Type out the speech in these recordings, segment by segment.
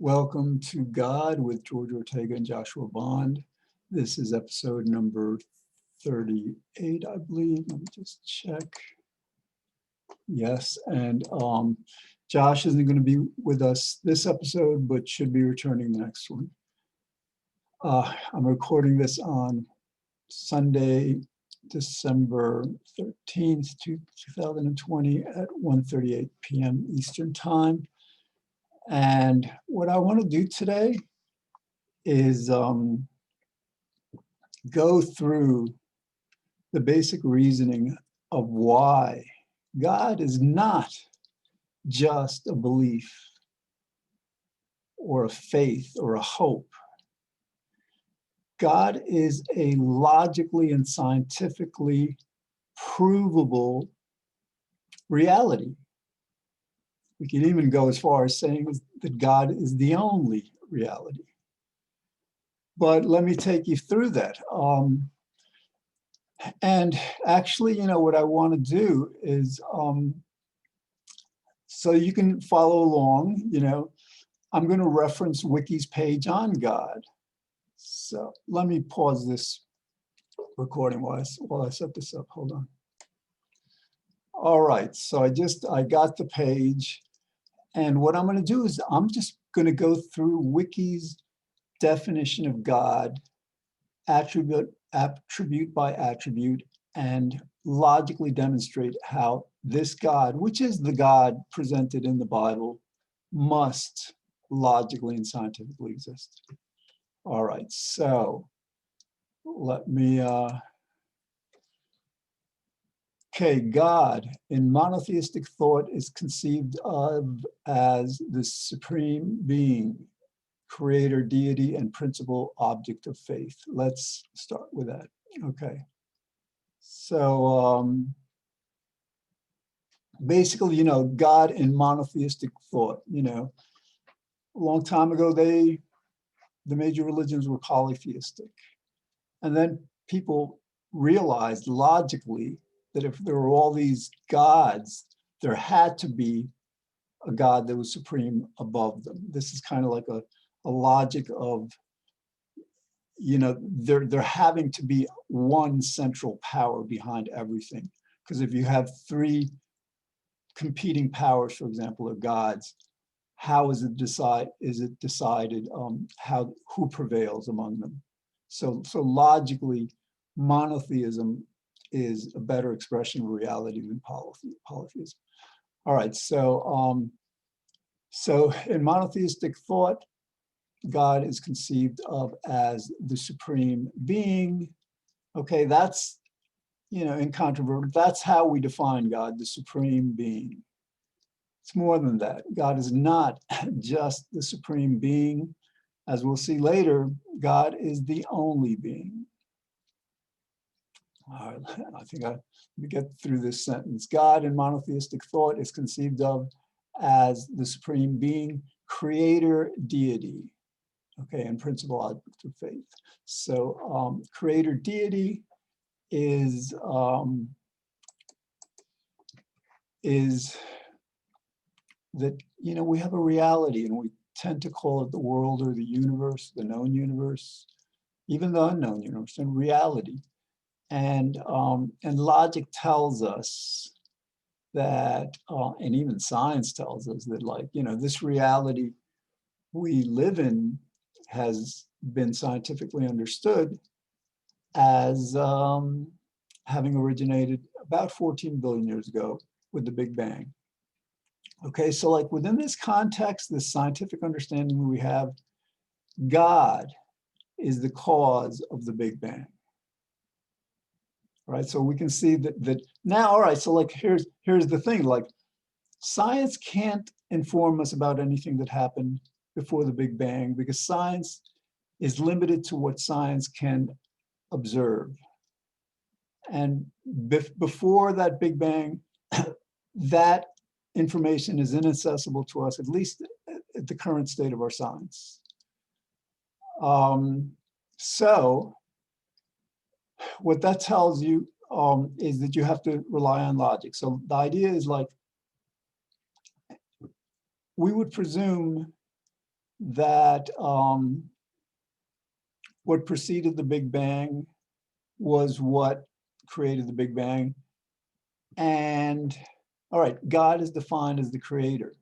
Welcome to God with George Ortega and Joshua Bond. This is episode number 38, I believe. Let me just check. Yes, and Josh isn't going to be with us this episode, but should be returning the next one. I'm recording this on Sunday, December 13th, 2020 at 1:38 p.m. Eastern Time. And what I want to do today is go through the basic reasoning of why God is not just a belief or a faith or a hope. God is a logically and scientifically provable reality. We can even go as far as saying that God is the only reality. But let me take you through that. And actually, what I want to do is, so you can follow along, I'm going to reference Wiki's page on God. So let me pause this recording while I set this up. Hold on. All right, so I got the page. And what I'm going to do is I'm just going to go through Wiki's definition of God, attribute by attribute, and logically demonstrate how this God, which is the God presented in the Bible, must logically and scientifically exist. All right, so let me, okay, God in monotheistic thought is conceived of as the supreme being, creator, deity, and principal object of faith. Let's start with that. Okay. So basically, God in monotheistic thought, a long time ago, the major religions were polytheistic. And then people realized logically that if there were all these gods, there had to be a God that was supreme above them. This is kind of like a logic of, there having to be one central power behind everything. Because if you have three competing powers, for example, of gods, how is it decided who prevails among them? So logically, monotheism is a better expression of reality than polytheism. All right, so in monotheistic thought, God is conceived of as the supreme being. Okay, that's, incontrovertible. That's how we define God, the supreme being. It's more than that. God is not just the supreme being. As we'll see later, God is the only being. All right, I think let me get through this sentence. God in monotheistic thought is conceived of as the supreme being, creator, deity. Okay, and principal object of faith. So creator deity is that, we have a reality, and we tend to call it the world or the universe, the known universe, even the unknown universe, and reality. And logic tells us that, and even science tells us that, this reality we live in has been scientifically understood as having originated about 14 billion years ago with the Big Bang. Okay, so within this context, this scientific understanding we have, God is the cause of the Big Bang. All right, so we can see that now, all right, so here's the thing, science can't inform us about anything that happened before the Big Bang, because science is limited to what science can observe. And before that Big Bang, that information is inaccessible to us, at least at the current state of our science. So what that tells you is that you have to rely on logic. So the idea is we would presume that what preceded the Big Bang was what created the Big Bang. And all right, God is defined as the creator,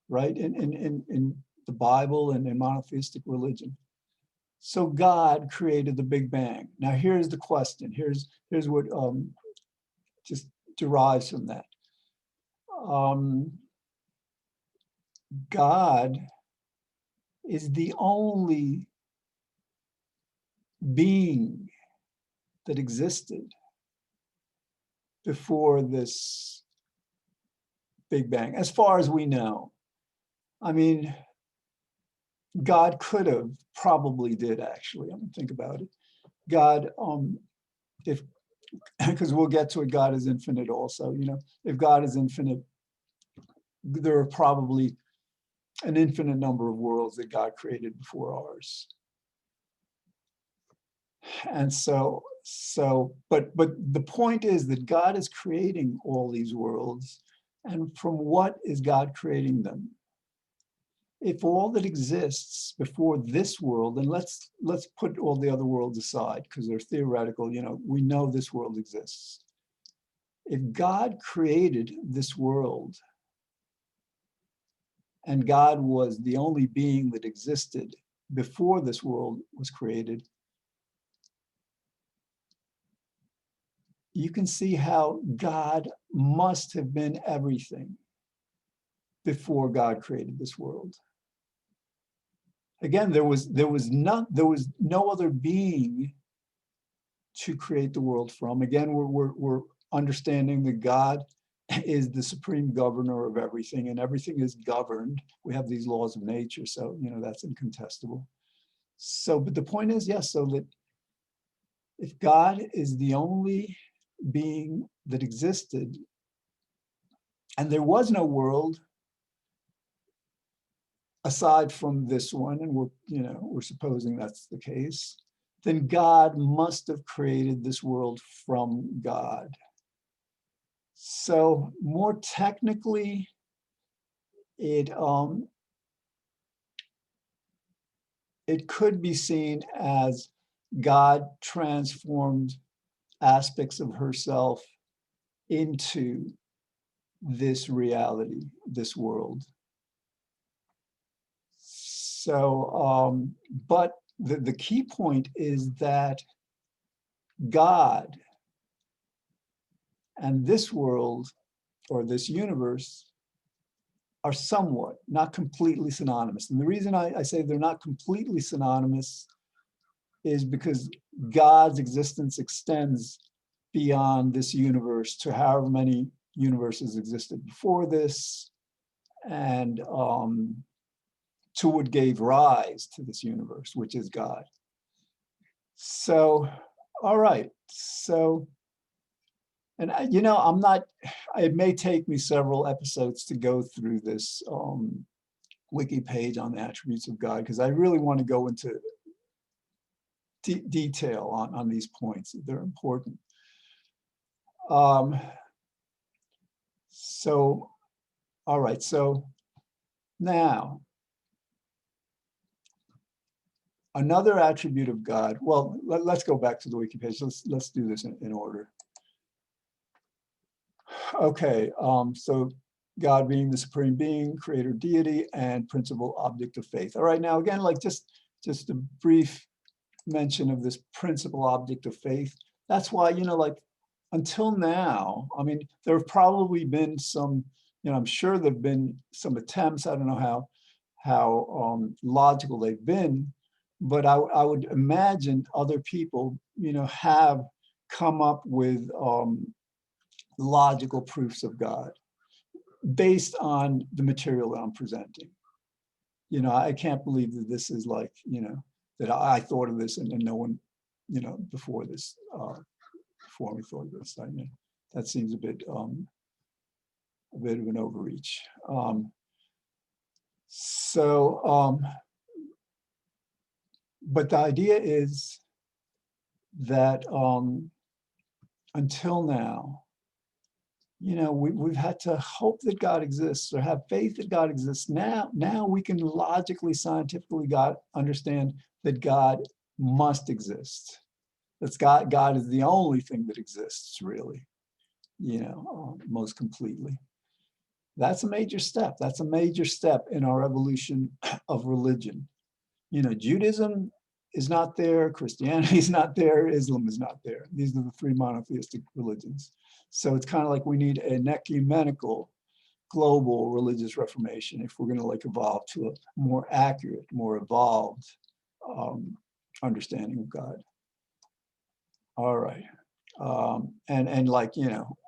right? In the Bible and in monotheistic religion. So God created the Big Bang. Now here's the question. Here's what just derives from that. God is the only being that existed before this Big Bang, as far as we know. I mean, God could have, probably did actually. I mean, think about it. God, if, because we'll get to it, God is infinite also, you know, if God is infinite, there are probably an infinite number of worlds that God created before ours. And but the point is that God is creating all these worlds. And from what is God creating them? If all that exists before this world, and let's put all the other worlds aside because they're theoretical, you know, we know this world exists. If God created this world and God was the only being that existed before this world was created, you can see how God must have been everything before God created this world. Again, there was no other being to create the world from. Again, we're understanding that God is the supreme governor of everything, and everything is governed. We have these laws of nature, so you know that's incontestable. So, but the point is, yes, so that if God is the only being that existed, and there was no world aside from this one, and we're supposing that's the case, then God must have created this world from God. So more technically, it could be seen as God transformed aspects of herself into this reality, this world. So, but the key point is that God and this world or this universe are somewhat, not completely synonymous. And the reason I say they're not completely synonymous is because God's existence extends beyond this universe to however many universes existed before this, and to what gave rise to this universe, which is God. So, all right. So, and you know, it may take me several episodes to go through this wiki page on the attributes of God, because I really want to go into detail on these points. They're important. So, all right. So now, another attribute of God. Well, let's go back to the wiki page. Let's do this in order. Okay. So God being the supreme being, creator deity, and principal object of faith. All right. Now, again, like just a brief mention of this principal object of faith. That's why, you know, like until now, I mean, there have probably been some, you know, I'm sure there have been some attempts. I don't know how logical they've been, but I would imagine other people, you know, have come up with logical proofs of God based on the material that I'm presenting. You know, I can't believe that this is like, you know, that I thought of this and no one, you know, before this, before we thought of this. I mean, that seems a bit of an overreach. But the idea is that until now, we've had to hope that God exists or have faith that God exists. Now we can logically, scientifically understand that God must exist. That's God is the only thing that exists, really, most completely. That's a major step. That's a major step in our evolution of religion. Judaism is not there, Christianity is not there, Islam is not there. These are the three monotheistic religions. So it's kind of like we need an ecumenical global religious reformation if we're going to evolve to a more accurate, more evolved understanding of God. All right. And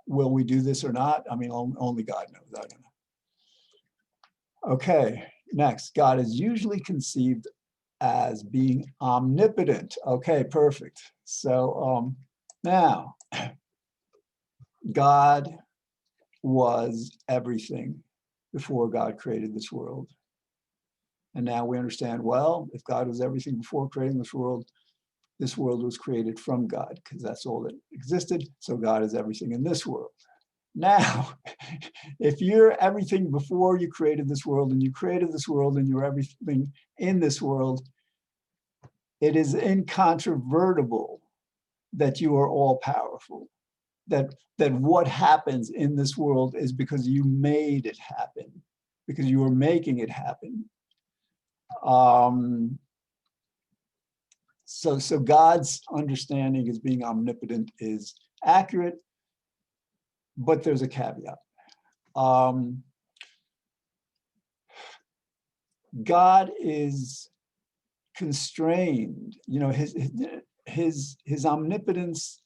will we do this or not? I mean, only God knows. I don't know. Okay, next. God is usually conceived as being omnipotent. Okay, perfect. So now, God was everything before God created this world. And now we understand, well, if God was everything before creating this world was created from God, because that's all that existed. So God is everything in this world. Now, if you're everything before you created this world, and you created this world, and you're everything in this world, it is incontrovertible that you are all powerful. That what happens in this world is because you made it happen, because you are making it happen. So God's understanding as being omnipotent is accurate, but there's a caveat. God is constrained. His omnipotence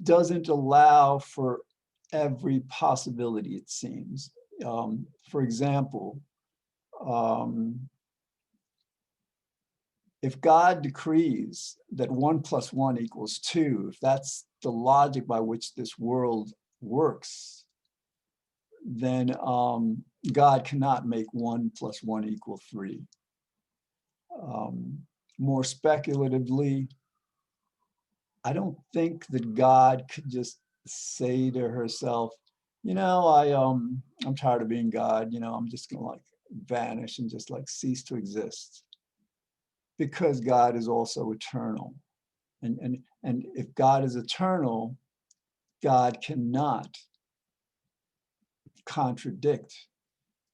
doesn't allow for every possibility, it seems. For example, if God decrees that 1 + 1 = 2, if that's the logic by which this world works, then God cannot make 1 + 1 = 3. More speculatively, I don't think that God could just say to herself, I'm tired of being God, I'm just gonna vanish and just cease to exist. Because God is also eternal. And if God is eternal, God cannot contradict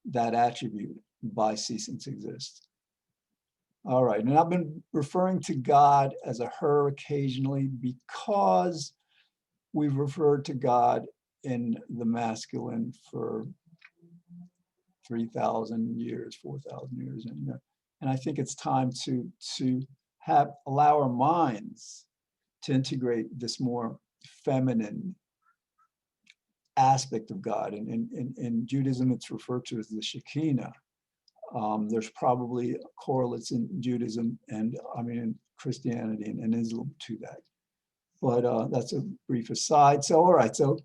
that attribute by ceasing to exist. All right, and I've been referring to God as a her occasionally because we've referred to God in the masculine for 3,000 years, 4,000 years. And I think it's time to allow our minds to integrate this more feminine aspect of God. In Judaism, it's referred to as the Shekinah. There's probably correlates in Judaism and in Christianity and Islam to that. But that's a brief aside. So, all right, so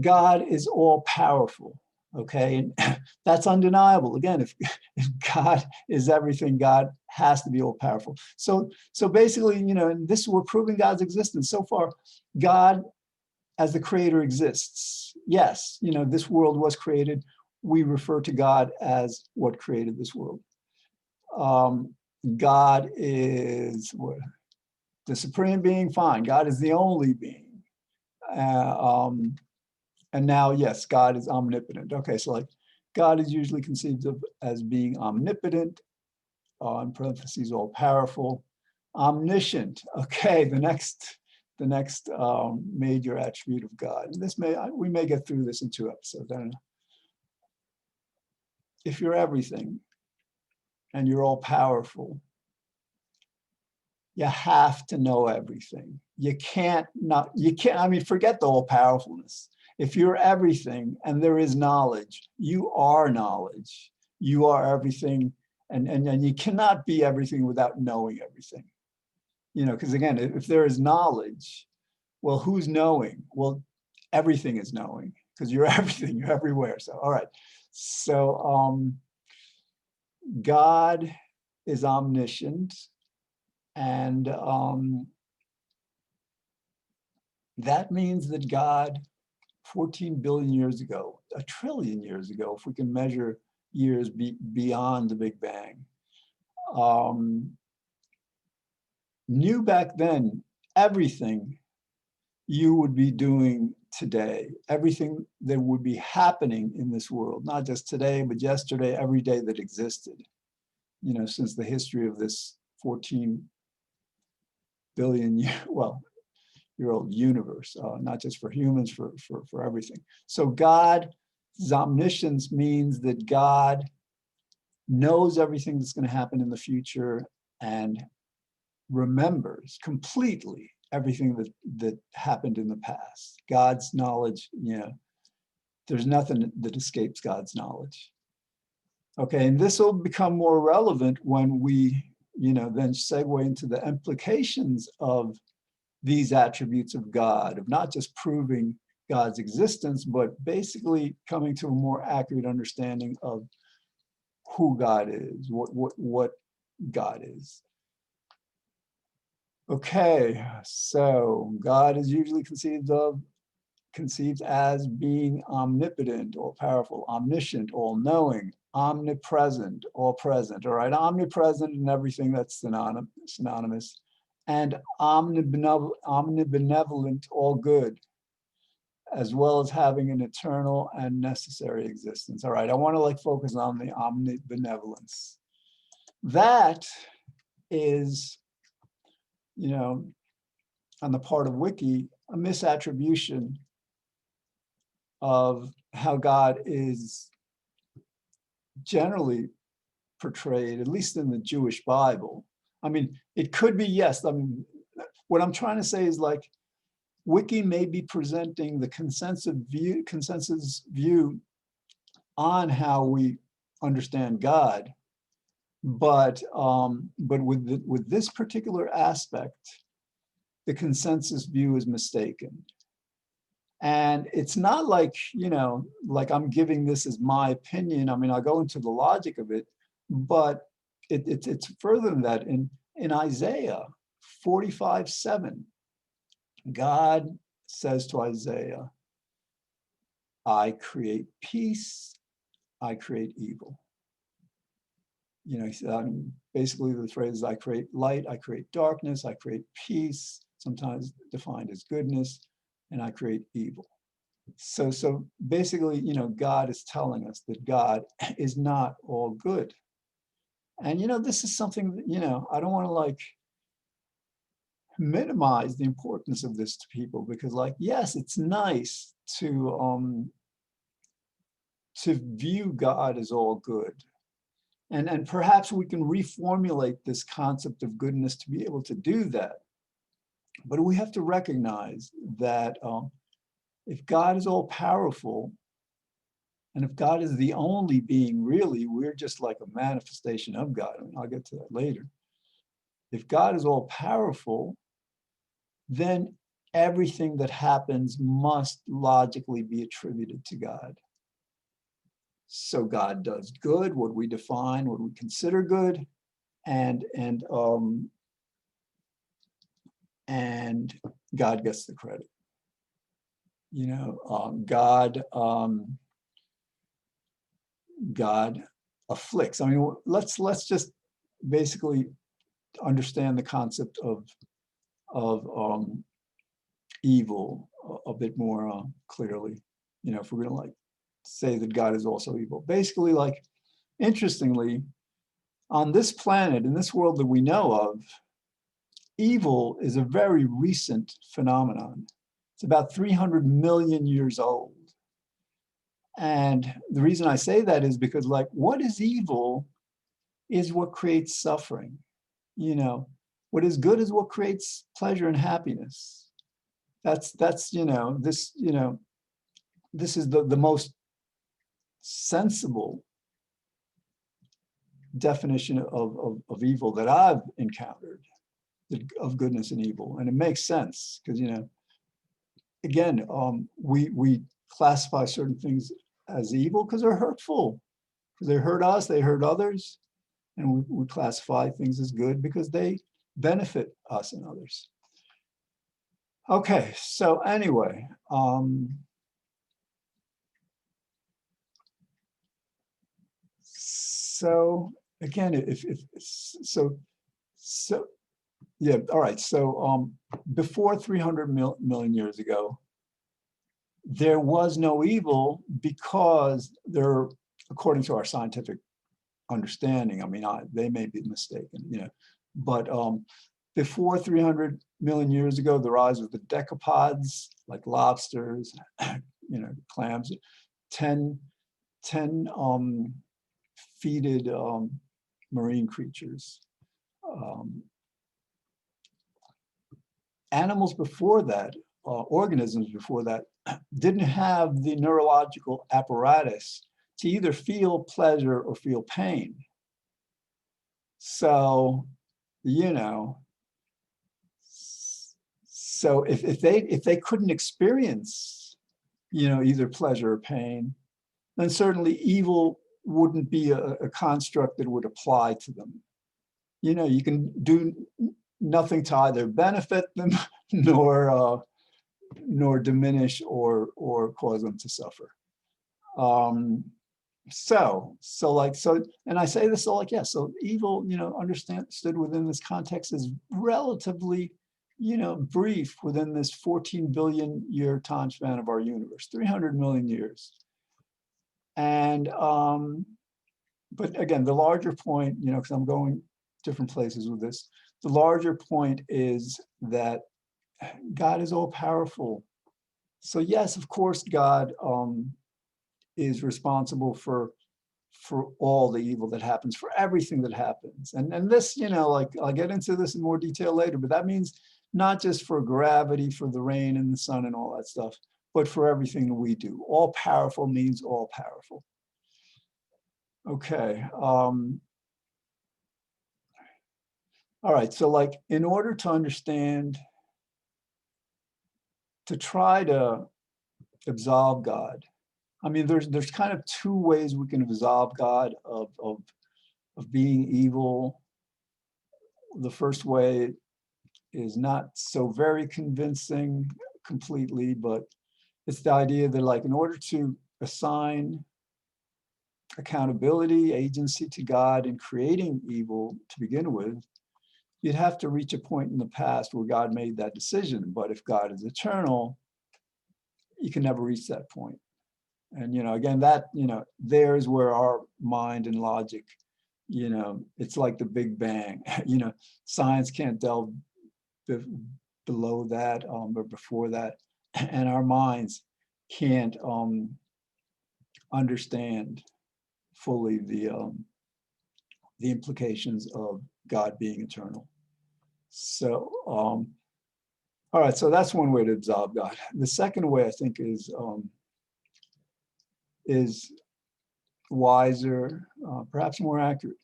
God is all powerful, okay? And that's undeniable. Again, if God is everything, God has to be all powerful. So basically, we're proving God's existence. So far, God as the creator exists. Yes, this world was created. We refer to God as what created this world. God is the supreme being, fine. God is the only being. And now, yes, God is omnipotent. Okay, so God is usually conceived of as being omnipotent, in parentheses, all powerful, omniscient. Okay, the next major attribute of God. And we may get through this in 2 episodes. I don't know. If you're everything and you're all powerful, you have to know everything. You can't, forget the all powerfulness. If you're everything and there is knowledge, you are knowledge. You are everything, and you cannot be everything without knowing everything. Because again, if there is knowledge, well, who's knowing? Well, everything is knowing, because you're everything, you're everywhere. So, all right. So God is omniscient, and that means that God 14 billion years ago, a trillion years ago, if we can measure years beyond the Big Bang, knew back then everything you would be doing today, everything that would be happening in this world, not just today, but yesterday, every day that existed, since the history of this 14 billion year old universe, not just for humans, for everything. So God's omniscience means that God knows everything that's going to happen in the future and remembers completely everything that happened in the past. God's knowledge, there's nothing that escapes God's knowledge. Okay, and this will become more relevant when we, then segue into the implications of these attributes of God, of not just proving God's existence, but basically coming to a more accurate understanding of who God is, what God is. Okay, so God is usually conceived as being omnipotent, all powerful, omniscient, all knowing, omnipresent, all present. All right, omnipresent and everything that's synonymous, and omnibenevolent, all good, as well as having an eternal and necessary existence. All right, I want to focus on the omnibenevolence. That is, on the part of Wiki, a misattribution of how God is generally portrayed, at least in the Jewish Bible. I mean, it could be, yes. I mean, what I'm trying to say is Wiki may be presenting the consensus view on how we understand God, but with this particular aspect, the consensus view is mistaken. And it's not like I'm giving this as my opinion. I mean, I'll go into the logic of it, but it's further than that. In Isaiah 45:7, God says to Isaiah, I create peace, I create evil. He said, basically the phrase is, I create light, I create darkness, I create peace, sometimes defined as goodness, and I create evil. So basically, God is telling us that God is not all good. And, this is something that, I don't want to minimize the importance of this to people, because yes, it's nice to view God as all good. And perhaps we can reformulate this concept of goodness to be able to do that. But we have to recognize that if God is all powerful, and if God is the only being, really, we're just like a manifestation of God. I mean, I'll get to that later. If God is all powerful, then everything that happens must logically be attributed to God. So God does good, what we define, what we consider good, and God gets the credit. God afflicts. I mean, let's just basically understand the concept of evil a bit more clearly. If we're going to say that God is also evil, basically, interestingly, on this planet, in this world that we know of, evil is a very recent phenomenon. It's about 300 million years old. And the reason I say that is because what is evil is what creates suffering. What is good is what creates pleasure and happiness. That's this is the most sensible definition of evil that I've encountered, of goodness and evil. And it makes sense because, again, we classify certain things as evil because they're hurtful, because they hurt us, they hurt others. And we classify things as good because they benefit us and others. Okay, so anyway, so again, if so, so yeah, all right. So before 300 million years ago, there was no evil because there, according to our scientific understanding, I mean, they may be mistaken, but before 300 million years ago, the rise of the decapods, like lobsters, clams, 10 feeded marine creatures. Animals before that, organisms before that, didn't have the neurological apparatus to either feel pleasure or feel pain. So, so if they couldn't experience, either pleasure or pain, then certainly evil wouldn't be a construct that would apply to them. You can do nothing to either benefit them nor diminish or cause them to suffer. So and I say this all like, yeah, so evil, understood within this context is relatively, brief within this 14 billion year time span of our universe, 300 million years. And, but again, the larger point, because I'm going different places with this, the larger point is that God is all powerful. So yes, of course, God is responsible for all the evil that happens, for everything that happens. And this, like I'll get into this in more detail later, but that means not just for gravity, for the rain and the sun and all that stuff, but for everything that we do. All powerful means all powerful. Okay. All right. So like in order to understand, to try to absolve God, I mean, there's kind of two ways we can absolve God of being evil. The first way is not so very convincing completely, but it's the idea that like in order to assign accountability, agency to God in creating evil to begin with, you'd have to reach a point in the past where God made that decision. But if God is eternal, you can never reach that point. And, again, that, there's where our mind and logic, it's like the Big Bang. Science can't delve below that or before that. And our minds can't understand fully the implications of God being eternal. So, all right, so that's one way to absolve God. The second way, I think, is wiser, perhaps more accurate.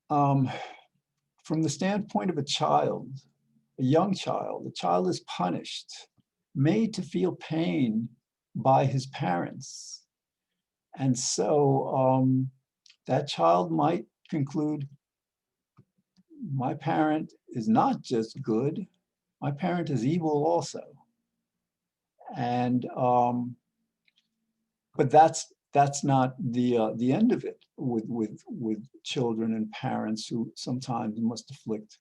From the standpoint of a child, a young child, the child is punished, made to feel pain by his parents. And so that child might conclude, my parent is not just good, my parent is evil also. And but that's not the end of it with children and parents who sometimes must afflict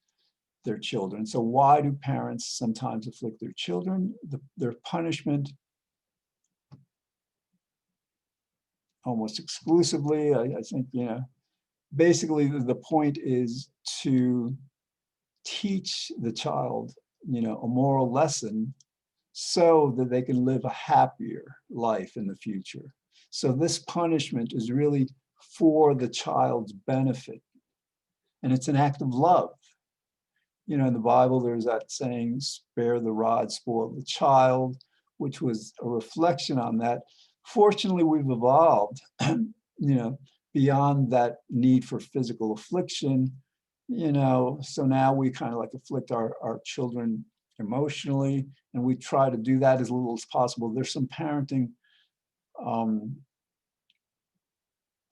their children. So why do parents sometimes afflict their children? Their punishment almost exclusively, I think, basically the point is to teach the child, a moral lesson so that they can live a happier life in the future. So this punishment is really for the child's benefit. And it's an act of love. In the Bible, there's that saying, spare the rod, spoil the child, which was a reflection on that. Fortunately, we've evolved, beyond that need for physical affliction, so now we kind of like afflict our children emotionally, and we try to do that as little as possible. There's some parenting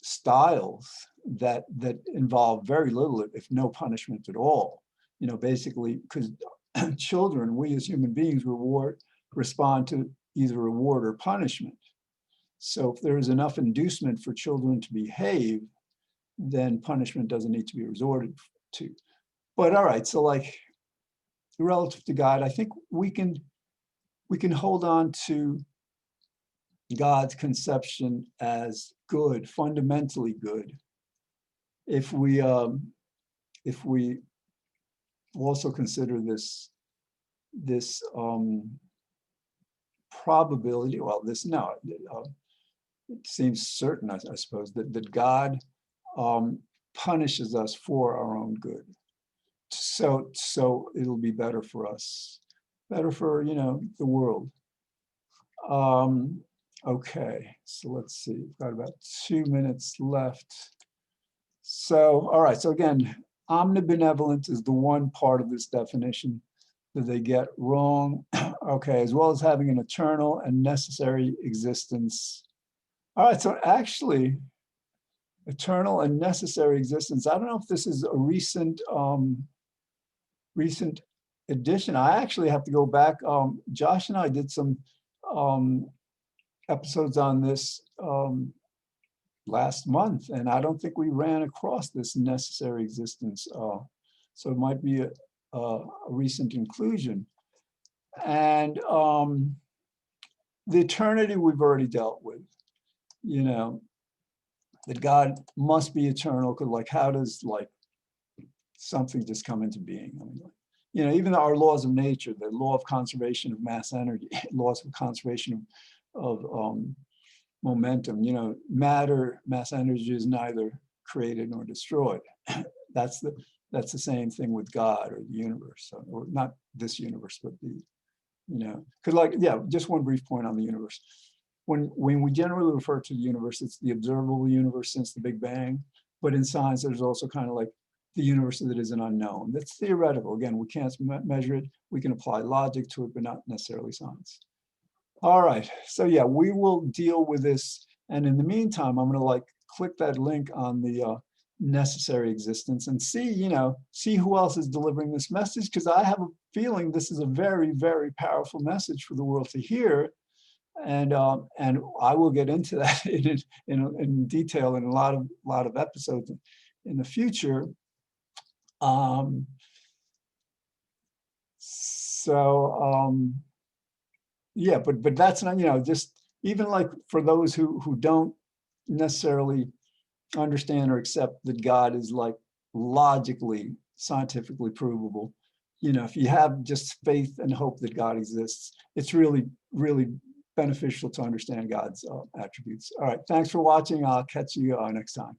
styles that involve very little, if no punishment at all. Basically, because children, we as human beings respond to either reward or punishment. So if there is enough inducement for children to behave, then punishment doesn't need to be resorted to. But all right, so like relative to God, I think we can hold on to God's conception as good, fundamentally good, if we also consider this probability. Well, it seems certain, I suppose, that God punishes us for our own good. So it'll be better for us, better for the world. Okay, so let's see, we've got about 2 minutes left. So, all right, so again, omnibenevolent is the one part of this definition that they get wrong. Okay, as well as having an eternal and necessary existence. All right, so actually, eternal and necessary existence, I don't know if this is a recent addition. I actually have to go back. Josh and I did some episodes on this last month, and I don't think we ran across this necessary existence. So it might be a recent inclusion. And the eternity we've already dealt with, that God must be eternal, because like, how does like something just come into being? I mean, even our laws of nature, the law of conservation of mass energy, laws of conservation of momentum, matter, mass energy is neither created nor destroyed. That's the same thing with God or the universe, or not this universe, but because just one brief point on the universe. When we generally refer to the universe, it's the observable universe since the Big Bang. But in science, there's also kind of like the universe that is an unknown. That's theoretical. Again, we can't measure it. We can apply logic to it, but not necessarily science. All right, so yeah, we will deal with this. And in the meantime, I'm gonna click that link on the necessary existence and see who else is delivering this message, because I have a feeling this is a very, very powerful message for the world to hear. And I will get into that in detail in a lot of episodes in the future. Yeah, but that's not, just even like for those who don't necessarily understand or accept that God is like logically, scientifically provable. If you have just faith and hope that God exists, it's really, really beneficial to understand God's attributes. All right, thanks for watching. I'll catch you next time.